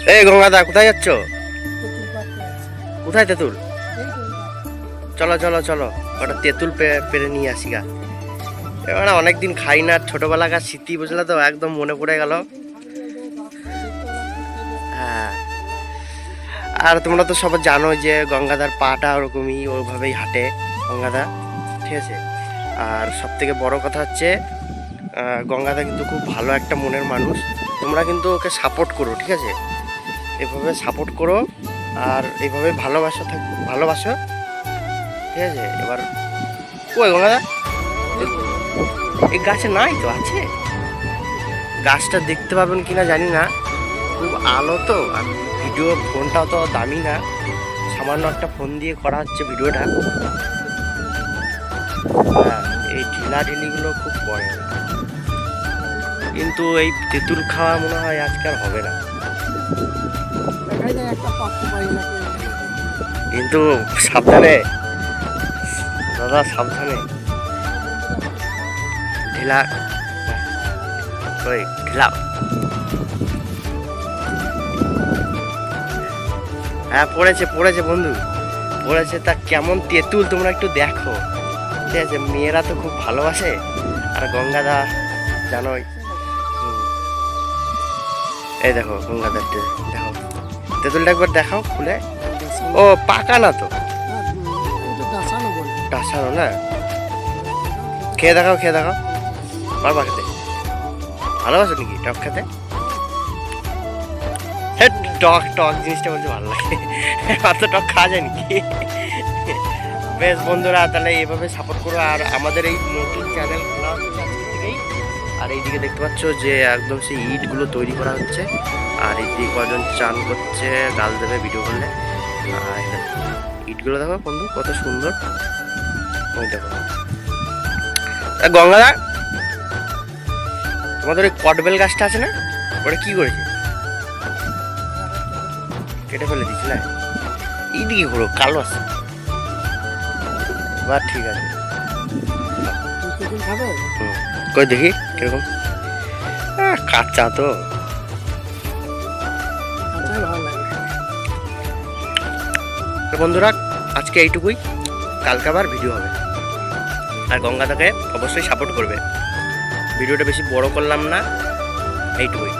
এই গঙ্গাদা কোথায় যাচ্ছ? কোথায় তেঁতুল? চলো চলো চলো, ওটা তেঁতুল পেরে নিয়ে আসি গা। এবার অনেকদিন খাই না, ছোটবেলাকার স্মৃতি বুঝলে তো, একদম মনে পড়ে গেল। হ্যাঁ, আর তোমরা তো সবাই জানো যে গঙ্গাদার পাটা ওরকমই, ওইভাবেই হাঁটে গঙ্গাদা, ঠিক আছে। আর সব থেকে বড় কথা হচ্ছে গঙ্গাদা কিন্তু খুব ভালো একটা মনের মানুষ। তোমরা কিন্তু ওকে সাপোর্ট করো, ঠিক আছে, এভাবে সাপোর্ট করো আর এইভাবে ভালোবাসো, ঠিক আছে। এবার ওই গঙ্গাদা এই গাছে নাই তো, আছে গাছটা, দেখতে পাবেন কিনা জানি না, খুব আলো তো, আর ভিডিও ফোনটাও তো দামি না, সামান্য একটা ফোন দিয়ে করা হচ্ছে ভিডিওটা। হ্যাঁ, এই ঢিলাঢিলিগুলো খুব পড়ে, কিন্তু এই তেঁতুল খাওয়া মনে হয় আজকাল হবে না, কিন্তু সাবধানে দাদা, সাবধানে। ঢিলা ওই ঢিলা, হ্যাঁ পড়েছে পড়েছে বন্ধু, পড়েছে। তা কেমন তেঁতুল তোমরা একটু দেখো, ঠিক আছে। মেয়েরা তো খুব ভালোবাসে, আর গঙ্গাদা জানোই। এই দেখো গঙ্গাদা, দেখো তেঁতুলটা একবার দেখাও খুলে। ও পাকা না তো, ডাসানো না, খেয়ে দেখাও, খেয়ে দেখাও, পারবা খেতে? ভালোবাসো নাকি টক খেতে? টক টক জিনিসটা বলতে ভালো লাগে, অত টক খাওয়া যায় নাকি? বেশ বন্ধুরা, তাহলে এভাবে সাপোর্ট করো। আর আমাদের এই নতুন চ্যানেল খোলা হচ্ছে আজকে থেকেই। আর এইদিকে দেখতে পাচ্ছ যে একদম সেই ইটগুলো তৈরি করা হচ্ছে, আর এইদিকে কজন চান করছে, গাল দেবে ভিডিও করলে। আর ইটগুলো দেখো বন্ধু কত সুন্দর, ওই দেখো। গঙ্গাদা, তোমাদের ওই কটবেল গাছটা আছে না, ওটা কি করেছে? কেটে ফেলে দিচ্ছি না, এইদিকে ঘুরো, কালো আছে। বা ঠিক আছে, কই দেখি কিরকম, কাঁচা তো। বন্ধুরা আজকে এইটুকুই, কালকে আবার ভিডিও হবে। আর গঙ্গাদাকে অবশ্যই সাপোর্ট করবে। ভিডিওটা বেশি বড় করলাম না, এইটুকুই।